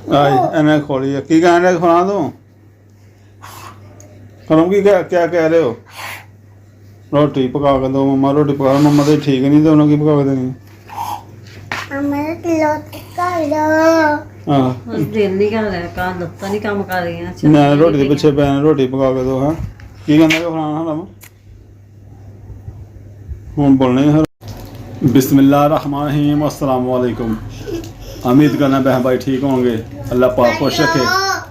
आई इन्हें खोली है की कह रहे खुना तू करो की क्या कह रहे हो रोटी पका के दो मम्मा रोटी पका मम्मा तो ठीक नहीं तो उन्होंने की पका के देनी दिल नहीं कर रहा काम लत्ता नहीं काम कर रही हैं मैं रोटी के पिछे पैन रोटी पका के दो हाँ की कहना कि खुना हराम हूँ बोलने बिस्मिल्लाहिर्रहमानिर्रहीम अस्सलाम वालेकुम। उम्मीद करना बहन भाई ठीक होंगे। अल्लाह पाक खुश रखे,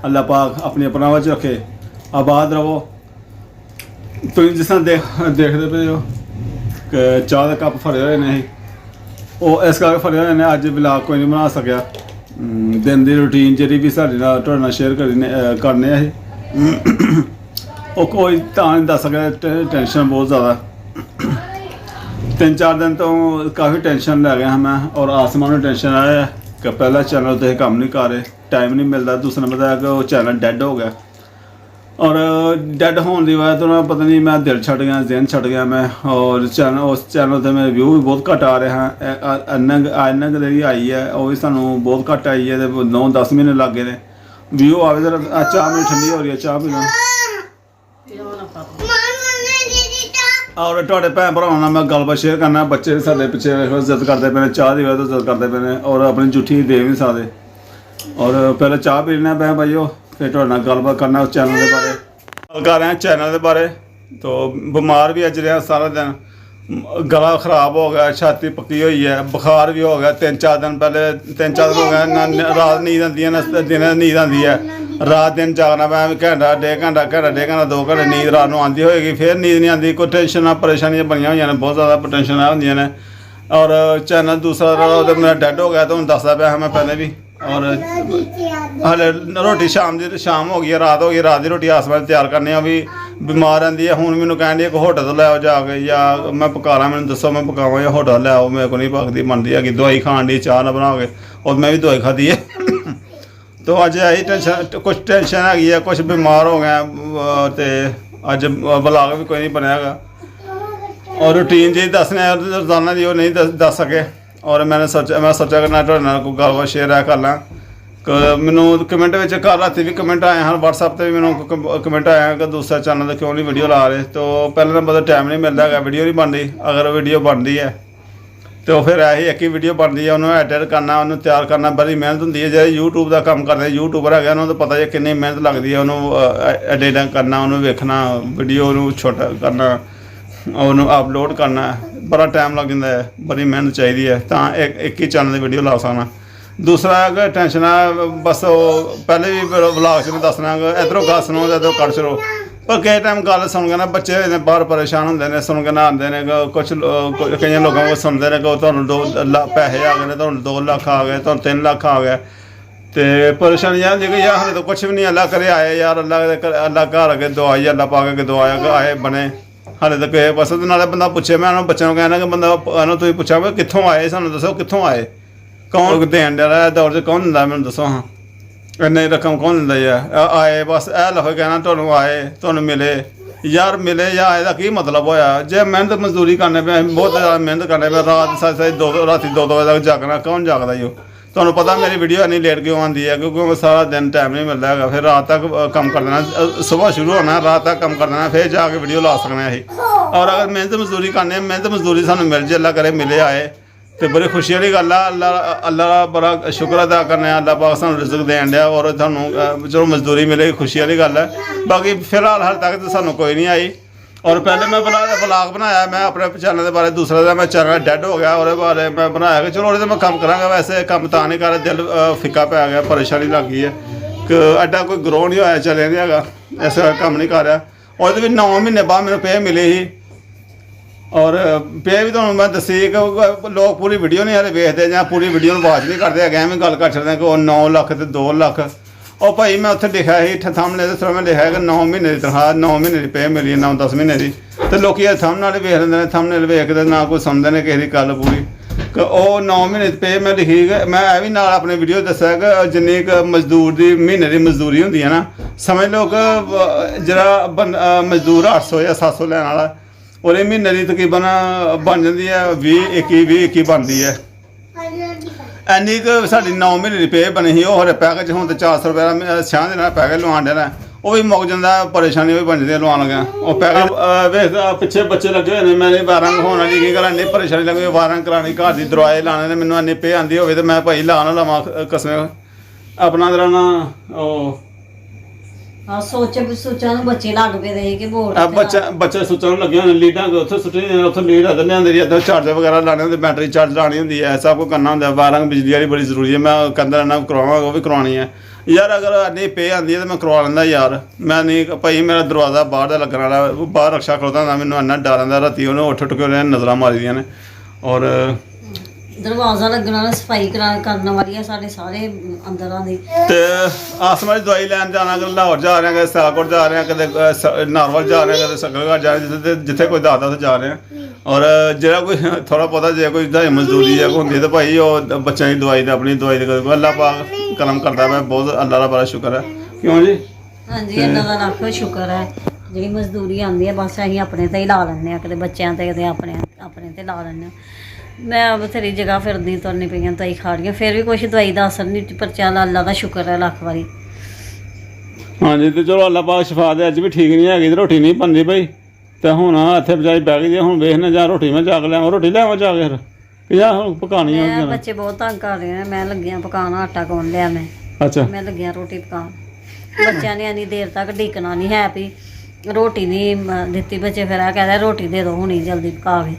अल्लाह पाक अपनी अपनावच रखे, आबाद रहो। तो जिस तरह देखते पे हो कि चाह का कप फरे हुए नहीं वो इस करके फरे हुए ने अज ब्लॉग कोई नहीं बना सकिया। दिन की रूटीन जी भी साढ़े नाल शेयर करने वो कोई तां नहीं दस सकेआ, टेंशन बहुत ज़्यादा 3-4 दिन तो काफ़ी टेंशन लै गया मैं और आसमान में टेंशन आया है कि पहला चैनल तो काम नहीं कर रहे, टाइम नहीं मिलता। दूसरा मतलब कि वो चैनल डेड हो गया और डेड होने की वजह तो ना पता नहीं मैं दिल छट गया, जहन छट गया मैं। और उस चैनल से मेरे व्यू भी बहुत घट आ रहे हैं। इन्ना जी आई है वो भी सानू बहुत घट आई है, 9-10 महीने लग गए व्यू आवे तो चाह मेरी ठंडी हो रही है, चाह पी लो। और थोड़े भैन भरावां नाल मैं गलबात शेयर करना। बच्चे साडे पिछे जिद करते पे चाह की वजह तो जिद करते पे और अपनी जूठी दे भी सकते। और पहले चाह पी लेना भैन भाईओ, फिर थोड़े नाल गलबात करना उस चैनल के बारे गल कर रहे हैं चैनल के बारे। तो बीमार भी अज रहा सारा दिन, गला खराब हो गया, छाती पक्की हुई है, बुखार भी हो गया। 3-4 दिन पहले 3-4 दिन हो गया रात नींद आती है, दिन नींद आती है, रात दिन जागना पै घंटा 2 घंटे नींद रात को आती होएगी, फिर नींद नहीं आती। कोई टेंशन परेशानियां बनिया हुई ने, बहुत ज़्यादा टेंशन होंदियां ने। और चैनल दूसरा मेरा डेड हो गया तो हूँ दसदा पाया मैं पहले भी। और हले रोटी शाम हो गई है, रात हो गई, रात की रोटी आसमान तैयार करने भी बीमार रहती है। हूँ मैंने कहन डी होटल तो लै आओ जाके या मैं पका ला, मैंने दसो मैं पकावा या होटल लै आओ, मेरे को नहीं पकती बनती है। दवाई खान डी चाह ना बना के और मैं भी दवाई खाधी है। तो अज यही टेंशन, कुछ टेंशन हैगी है, कुछ बीमार हो गए तो अज ब्लॉग भी कोई नहीं बनया और रूटीन जी दसने रोजाना जी वो नहीं दस सके। और मैं सोचा कि मैं कोई गलबात शेयर कर ला। मैनू कमेंट में कल रात भी कमेंट आए हैं, व्हाट्सएप पर भी मैंने कमेंट आया कि दूसरा चैनल तो क्यों नहीं वीडियो ला रहे। तो पहले नंबर तो टाइम नहीं मिलता है, वीडियो नहीं बन रही। अगर वीडियो बन रही है तो फिर यही एक ही वीडियो बनती है, उन्होंने एडिट करना, उन्होंने तैयार करना बड़ी मेहनत होंगी है। जो यूट्यूब का काम करते यूट्यूबर है उन्होंने तो पता है कितनी मेहनत लगती है, उन्होंने एडिटिंग करना, उन्होंने वेखना, वीडियो छोटा करना, उन्होंने अपलोड करना, बड़ा टाइम लग जाता है, बड़ी मेहनत चाहिए है। तो एक ही चैनल की वीडियो ला सकना। दूसरा अगर टेंशन है बस पहले भी ब्लॉग च दसना इधरों गल सुनो तो इधरों कट छड़ो। पर कई टाइम गल सुन के ना बच्चे बाहर परेशान होंगे ने, सुन के ना आते हैं। कुछ कई लोगों को सुनते हैं कि तुहानू 2 पैसे आ गए, तुहानू 2 लाख आ गए, तुहानू 3 लाख आ गए। तो परेशानी यह होंगी कि यार हमें तो कुछ भी नहीं, अल्लाह करे आए यार, अल्लाह घर अगे दुआई अल्लाह पा के दुआया आए बने हाले तक बस। नाले बंदा पूछे, मैं उन्होंने बच्चों को कहना कि बंदा तुम पूछा भाई कितों आए, सानू दसो कितों आए, कौन देन दिया दौर से कौन दिंदा, मैनू दसो हाँ इन्नी रकम कौन दिंदा है। आए बस ए लफे कहना तुहानू आए, तुहानू मिले यार, मिले या आए का की मतलब होया। जे मेहनत मजदूरी करने पे, बहुत ज़्यादा मेहनत करने पे, रात राती 2 बजे तक जागना, कौन जागदा ही हो। तुहानू पता मेरी वीडियो इन्नी लेट क्यों आती है, क्योंकि सारा दिन टाइम नहीं मिलता है। फिर रात तक कम कर देना, सुबह शुरू होना रात तक कम कर देना, फिर जाके वीडियो ला सकना ही। और अगर मेहनत मजदूरी करने, मेहनत मजदूरी सानू मिल जाए, अल्लाह करे मिले आए तो बड़ी खुशी वाली गल है। अल्लाह बड़ा शुक्र अदा करने, अल्लाह पाक सानू रिज़्क देन दिया और थानू चलो मजदूरी मिले, खुशी वाली गल है। बाकी फिलहाल हाल तक तो सानू कोई नहीं आई। और पहले मैं ब्लॉग बनाया मैं अपने चैनल के बारे, दूसरा का मैं चैनल डेड हो गया और बारे मैं बनाया कि चलो वो मैं कम कराँगा। वैसे कम तो नहीं कर, दिल फिक्का पै गया, परेशानी लग गई है कि एडा कोई ग्रो नहीं होया, चले नहीं है, ऐसा कम नहीं कर रहा। और भी 9 महीने बाद मैंने पे मिली ही और पे भी तुहानू मैं दसी कि लोग पूरी वीडियो नहीं हाले वेखते या पूरी वीडियो वाच नहीं करते है, मैं गल कर छड़दे कि 9 लाख तो 2 लाख। और भाई मैं उत्थे लिखा ही थंबनेल दे मैं लिखा कि 9 महीने की तनख्वाह, 9 महीने की पे मिली, 9-10 महीने की। तो लोग थंबनेल वेख लेंदे ने, थंबनेल वेखते ना कोई सुनते ने किसी की गल पूरी कि वो 9 महीने की पे मैं लिखी। मैं यह भी नाल अपने वीडियो दस्सिया कि जिन्नी मजदूर की महीने की मजदूरी होंदी है ना, समझ लो कि जरा मजदूर 800 या 700 लैन वाला और महीने की तकरीबन बन जाती है 20-21 बनती है। ਇੰਨੀ ਕੁ ਸਾਡੀ 9 ਮਹੀਨੇ ਦੀ ਪੇ ਬਣੀ ਸੀ ਉਹ ਹਰੇ ਪੈਕੇਜ ਹੁਣ ਤੇ 400 ਰੁਪਏ ਦਾ ਛਾਂ ਦੇ ਨਾਲ ਪੈਕੇਜ ਲਵਾਉਣ ਦੇਣਾ ਉਹ ਵੀ ਮੁੱਕ ਜਾਂਦਾ ਪਰੇਸ਼ਾਨੀ ਵੀ ਬਣ ਜਾਂਦੀ ਹੈ ਲਵਾਉਣ ਲੱਗਿਆ ਉਹ ਪੈਕੇਜ ਵੇਖ ਪਿੱਛੇ ਬੱਚੇ ਲੱਗੇ ਹੋਏ ਨੇ ਮੇਰੇ ਵਾਰੰਗ ਹੋਣ ਵਾਲੀ ਕੀ ਗੱਲ ਇੰਨੀ ਪਰੇਸ਼ਾਨੀ ਲੱਗੀ ਵਾਰੰਗ ਕਰਾਣੀ ਘਰ ਦੀ ਦਰਵਾਜ਼ੇ ਲਾਣੇ ਨੇ ਮੈਨੂੰ ਇੰਨੀ ਪੇ ਆਂਦੀ ਹੋਵੇ ਤੇ ਮੈਂ ਭਾਈ ਲਾ ਨਾ ਲਵਾਂ ਕਸਮੇ ਆਪਣਾ ਜਰਾ ਨਾ ਉਹ ਆ ਸੋਚਾਂ ਨੂੰ ਬੱਚੇ ਲੱਗ ਪਏ ਦੇ ਕਿ ਬੋਰਡ ਬੱਚੇ ਸੁੱਚਣ ਨੂੰ ਲੱਗੇ ਹੋਏ ਨੇ ਲੀਡਾਂ ਉੱਥੇ ਸੁੱਟੇ ਉੱਥੇ ਲੀਡ ਹੱਦ ਲਿਆਂਦੇ ਰਹੀ ਇੱਧਰ ਚਾਰਜਰ ਵਗੈਰਾ ਲਾਣੇ ਹੁੰਦੇ ਬੈਟਰੀ ਚਾਰਜ ਲਾਣੀ ਹੁੰਦੀ ਹੈ ਸਭ ਕੁਝ ਕਰਨਾ ਹੁੰਦਾ ਵਾਰੰਗ ਬਿਜਲੀ ਵਾਲੀ ਬੜੀ ਜ਼ਰੂਰੀ ਹੈ ਮੈਂ ਕਹਿੰਦਾ ਰਹਿਣਾ ਕਰਵਾਵਾਂਗਾ ਉਹ ਵੀ ਕਰਵਾਉਣੀ ਹੈ ਯਾਰ ਅਗਰ ਇੰਨੀ ਪੇ ਆਉਂਦੀ ਹੈ ਤਾਂ ਮੈਂ ਕਰਵਾ ਲੈਂਦਾ ਯਾਰ ਮੈਂ ਨਹੀਂ ਭਾਈ ਮੇਰਾ ਦਰਵਾਜ਼ਾ ਬਾਹਰ ਦਾ ਲੱਗਣ ਵਾਲਾ ਬਾਹਰ ਰਕਸ਼ਾ ਖਲੋਤਾ ਹੁੰਦਾ ਮੈਨੂੰ ਇੰਨਾ ਡਰ ਆਉਂਦਾ ਰਾਤੀ ਉਹਨੇ ਉੱਠ ਕੇ ਉਹਨੇ ਨਜ਼ਰਾਂ ਮਾਰੀਆਂ ਨੇ ਔਰ ਦਰਵਾਜ਼ਾ ਲੱਗਣ ਵਾਲਾ ਸਫਾਈ ਕਰਨ ਵਾਲੀ ਆ ਸਾਡੇ ਸਾਰੇ ਅੰਦਰਾਂ ਦੀ ਤੇ ਆਸਮਾਨੀ ਦਵਾਈ ਲੈਣ ਜਾਣਾ ਕਿ ਲਾਹੌਰ ਜਾ ਰਹੇ ਹਾਂ ਕਦੇ ਸਿਆਲਕੋਟ ਜਾ ਰਹੇ ਹਾਂ ਕਦੇ ਨਾਰਵਲ ਜਾ ਰਹੇ ਹਾਂ ਕਦੇ ਸਕਲਗੜ੍ਹ ਜਾ ਰਹੇ ਹਾਂ ਜਿੱਥੇ ਕੋਈ ਦੱਸਦਾ ਉੱਥੇ ਜਾ ਰਹੇ ਹਾਂ ਔਰ ਜਿਹੜਾ ਕੋਈ ਥੋੜਾ ਬਹੁਤਾ ਜੇ ਕੋਈ ਦਾਈ ਮਜ਼ਦੂਰੀ ਜਾਂ ਹੁੰਦੀ ਤਾਂ ਭਾਈ ਉਹ ਬੱਚਿਆਂ ਦੀ ਦਵਾਈ ਦਾ ਆਪਣੀ ਦਵਾਈ ਦੇ ਅੱਲਾ ਪਾਕ ਕਰਮ ਕਰਦਾ ਮੈਂ ਬਹੁਤ ਅੱਲਾ ਦਾ ਬੜਾ ਸ਼ੁਕਰ ਹੈ ਕਿਉਂ ਜੀ ਹਾਂਜੀ ਅੱਲਾ ਦਾ ਲੱਖ ਸ਼ੁਕਰ ਹੈ ਜਿਹੜੀ ਮਜ਼ਦੂਰੀ ਆਉਂਦੀ ਹੈ ਬਸ ਅਸੀਂ ਆਪਣੇ ਤੇ ਹੀ ਲਾ ਲੈਂਦੇ ਹਾਂ ਕਦੇ ਬੱਚਿਆਂ ਤੇ ਕਦੇ ਆਪਣੇ ਤੇ ਲਾ ਲੈਂਦੇ ਹਾਂ ਮੈਂ ਬਥੇਰੀ ਜਗ੍ਹਾ ਫਿਰਦੀ ਤੁਰਨੀ ਪਈਆਂ ਦਵਾਈ ਖਾ ਰਹੀਆਂ ਫਿਰ ਵੀ ਕੁਛ ਦਵਾਈ ਦਾ ਅਸਰ ਨਹੀਂ ਪਰ ਚੱਲ ਅੱਲਾ ਦਾ ਸ਼ੁਕਰ ਹੈ ਲੱਖ ਵਾਰੀ ਹਾਂਜੀ ਤੇ ਚਲੋ ਅੱਲਾ ਪਾਕ ਸ਼ਿਫਾ ਦੇ ਅੱਜ ਵੀ ਠੀਕ ਨਹੀਂ ਹੈਗੀ ਤੇ ਰੋਟੀ ਨਹੀਂ ਬਣਦੀ ਭਾਈ ਤੇ ਹੁਣ ਇੱਥੇ ਬਜਾਈ ਬਹਿ ਗਈ ਹੁਣ ਵੇਖਣਾ ਜਾਂ ਰੋਟੀ ਮੈਂ ਜਾ ਕੇ ਲਿਆਵਾਂ ਰੋਟੀ ਲਿਆਵਾਂ ਜਾ ਕੇ ਫਿਰ ਕਿ ਜਾਂ ਹੁਣ ਪਕਾਉਣੀ ਆ ਬੱਚੇ ਬਹੁਤ ਤੰਗ ਕਰ ਰਹੇ ਨੇ ਮੈਂ ਲੱਗਿਆ ਪਕਾਉਣ ਆਟਾ ਗੁੰਨ ਲਿਆ ਮੈਂ ਅੱਛਾ ਮੈਂ ਲੱਗਿਆ ਰੋਟੀ ਪਕਾਉਣ ਬੱਚਿਆਂ ਨੇ ਇੰਨੀ ਦੇਰ ਤੱਕ ਢੀਕਣਾ ਨਹੀਂ ਹੈ ਵੀ ਰੋਟੀ ਨਹੀਂ ਦਿੱਤੀ ਬੱਚੇ ਫਿਰ ਆ ਕਹਿੰਦੇ ਰੋਟੀ ਦੇ ਦਿਓ ਹੁਣੀ ਜਲਦੀ ਪਕਾ ਕੇ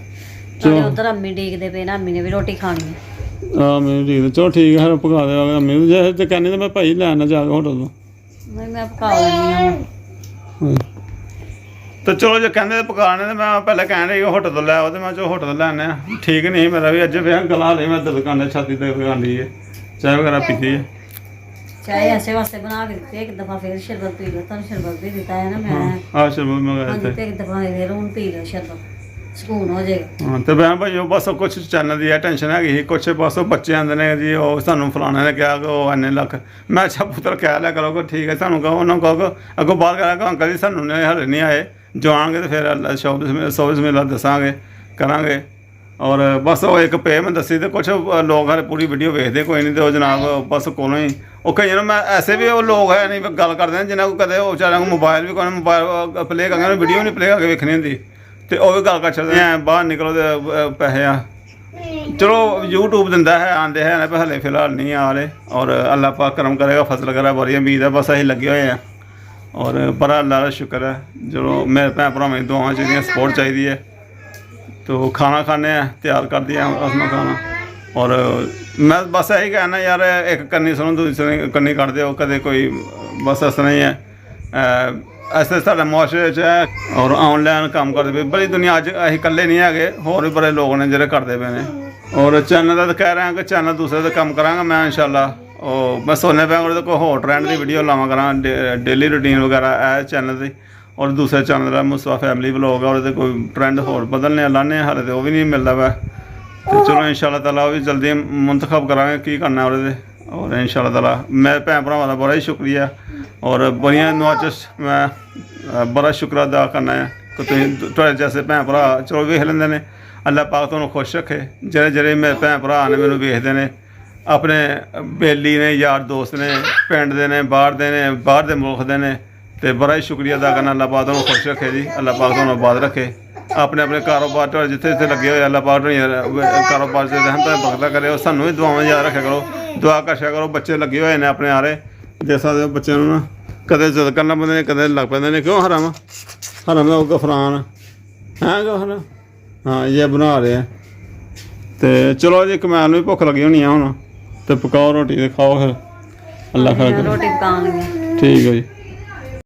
ਚਲੋ ਉਧਰ ਅੰਮੀ ਡੀਕਦੇ ਪਏ ਨਾ ਅੰਮੀ ਨੇ ਵੀ ਰੋਟੀ ਖਾਣੀ ਹੈ ਮੈਨੂੰ ਠੀਕ ਚਲੋ ਠੀਕ ਹੈ ਪਕਾ ਦੇਵਾਂਗਾ ਅੰਮੀ ਨੂੰ ਜੇ ਤੇ ਕਹਿੰਦੇ ਤਾਂ ਮੈਂ ਭਾਈ ਲੈਣਾ ਜਾ ਕੇ ਹੋਟਲ ਤੋਂ ਨਹੀਂ ਮੈਂ ਪਕਾ ਲੈਣੀ ਆ ਤੇ ਚਲੋ ਜੇ ਕਹਿੰਦੇ ਪਕਾਣੇ ਤੇ ਮੈਂ ਪਹਿਲਾਂ ਕਹਿਣ ਰਹੀ ਹੋਟਲ ਤੋਂ ਲੈ ਆਓ ਤੇ ਮੈਂ ਚਲੋ ਹੋਟਲ ਤੋਂ ਲੈਣੇ ਆ ਠੀਕ ਨਹੀਂ ਮੇਰਾ ਵੀ ਅੱਜ ਫਿਰ ਗਲਾ ਲਈ ਮੈਂ ਦੁਕਾਨੇ ਛਾਤੀ ਤੇ ਲਗਾਉਂਦੀ ਹੈ ਚਾਹ ਵਗੈਰਾ ਪੀਤੀ ਹੈ ਚਾਹ ਐਸੇ ਵਾਸਤੇ ਬਣਾ ਕੇ ਦਿੱਤੀ ਇੱਕ ਦਫਾ ਫਿਰ ਸ਼ਰਬਤ ਪੀ ਲਓ ਤੁਹਾਨੂੰ ਸ਼ਰਬਤ ਵੀ ਦਿੱਤਾ ਹੈ ਨਾ ਮੈਂ ਆ ਸ਼ਰਬਤ ਮੰਗਾਇਆ ਤੇ ਇੱਕ ਦਫਾ ਫਿਰ ਹੁਣ ਪੀ ਲਓ ਸ਼ਰਬਤ ਸਕੂਨ ਹੋ ਜਾਏਗਾ ਹਾਂ ਤੇ ਮੈਂ ਭਾਈ ਉਹ ਬਸ ਕੁਛ ਚੈਨਲ ਦੀ ਟੈਨਸ਼ਨ ਹੈਗੀ ਸੀ ਕੁਛ ਬਸ ਉਹ ਬੱਚੇ ਆਉਂਦੇ ਨੇ ਜੀ ਉਹ ਸਾਨੂੰ ਫਲਾਣੇ ਨੇ ਕਿਹਾ ਕਿ ਉਹ ਇੰਨੇ ਲੱਖ ਮੈਂ ਅੱਛਾ ਪੁੱਤਰ ਕਹਿ ਲਿਆ ਕਰੋ ਕਿ ਠੀਕ ਹੈ ਸਾਨੂੰ ਕਹੋ ਉਹਨਾਂ ਕਹੋ ਅੱਗੋਂ ਬਾਅਦ ਕਰਾਂਗਾ ਅੰਕਲ ਜੀ ਸਾਨੂੰ ਨੇ ਹਲੇ ਨਹੀਂ ਆਏ ਜੋ ਆਉਣਗੇ ਤੇ ਫਿਰ ਸ਼ੌਬਿਸ ਮੇਲਾ ਦੱਸਾਂਗੇ ਕਰਾਂਗੇ ਔਰ ਬਸ ਉਹ ਇੱਕ ਪੇ ਮੈਂ ਦੱਸੀ ਤੇ ਕੁਛ ਲੋਕ ਹਰੇ ਪੂਰੀ ਵੀਡੀਓ ਵੇਖਦੇ ਕੋਈ ਨਹੀਂ ਤੇ ਉਹ ਜਨਾਬ ਬਸ ਕੋਲੋਂ ਹੀ ਉਹ ਕਈਆਂ ਨੂੰ ਮੈਂ ਐਸੇ ਵੀ ਉਹ ਲੋਕ ਹੈ ਨਹੀਂ ਗੱਲ ਕਰਦੇ ਨੇ ਜਿਨ੍ਹਾਂ ਕੋਲ ਕਦੇ ਉਹ ਵਿਚਾਰਿਆਂ ਕੋਲ ਮੋਬਾਈਲ ਵੀ ਕੋਈ ਮੋਬਾਈਲ ਪਲੇ ਕਰਕੇ ਵੀਡੀਓ ਨਹੀਂ ਪਲੇ ਕਰਕੇ ਵੇਖਣੀ ਹੁੰਦੀ ਤੇ ਉਹ ਵੀ ਗੱਲ ਕਰ ਛੱਡਦੇ ਐ ਬਾਹਰ ਨਿਕਲੋ ਤੇ ਪੈਸੇ ਆ ਚਲੋ YouTube ਦਿੰਦਾ ਹੈ ਆਂਦੇ ਹੈ ਨਾ ਹਲੇ ਫਿਲਹਾਲ ਨਹੀਂ ਆ ਰਹੇ ਔਰ ਅੱਲਾ ਪਾਕ ਕਰਮ ਕਰੇਗਾ ਫਸਲ ਵਗੈਰਾ ਬੜੀ ਉਮੀਦ ਹੈ ਬਸ ਅਸੀਂ ਲੱਗੇ ਹੋਏ ਆ ਔਰ ਬੜਾ ਅੱਲਾ ਦਾ ਸ਼ੁਕਰ ਹੈ ਜਦੋਂ ਮੇਰੇ ਭੈਣ ਭਰਾਵਾਂ ਦੀ ਦੁਆਵਾਂ ਚਾਹੀਦੀਆਂ ਸਪੋਰਟ ਚਾਹੀਦੀ ਹੈ तो खाना खाने तैयार कर दिया उसमें खाना और मैं बस यही कहना यार एक कन्नी सुनो दूसरी कन्नी कर दो कदे कोई बस इस तरह ही है ऐसे साढ़े मुआशरे च है और ऑनलाइन काम करते पे बड़ी दुनिया अज असीं कल्ले नहीं है होर भी बड़े लोग ने जिहड़े करते पे ने और चैनल का तो कह रहे हैं कि चैनल दूसरे का काम करांगा मैं इंशाल्लाह मैं सोने पे कोई होर ट्रेंड की वीडियो लावा करा डेली रूटीन वगैरह है चैनल की और दूसरे चैनल का मुस्तफा फैमिली व्लॉग है और कोई ट्रेंड होर बदलने लाने हाले तो भी नहीं मिलता वै तो चलो इंशाल्लाह ताला भी जल्दी मुंतखब करांगे की करना और इंशाल्लाह ताला मैं भैन भरावां दा बड़ा ही शुक्रिया और बड़ियां नुआच मैं बड़ा शुक्र अदा करना है कि तुसीं जैसे भैन भरा चलो वेख लैंदे ने अल्लाह पाक तुहानूं खुश रखे जेह्ड़े जेह्ड़े मेरे भैन भरा ने मैनूं वेखदे ने अपने बेली ने यार दोस्त ने पिंड दे ने बाहर दे मुल्क दे ने तो बड़ा ही शुक्रिया अदा करना अल्लाह पाक तुहानूं खुश रखे जी अल्लाह पाक तुहानूं आबाद रखे अपने अपने कारोबार जिथे जिथे लगे हुए अल्लाह पाक कारोबार से रहमत बरकत करे और सानूं भी दुआवां याद रखे करो दुआ कर करो बच्चे लगे हुए हैं अपने आरे जैसा बच्चों ना कदे जिद करना पैंदे ने कदे लग पैंदे ने क्यों हराम का गफरान है गफरान हाँ ये बना रहे हैं तो चलो जी कमैल भी भुख लगी होनी है हुण तो पकाओ रोटी तो खाओ फिर अल्लाह खैर रोटी पकाउणी है ठीक है जी।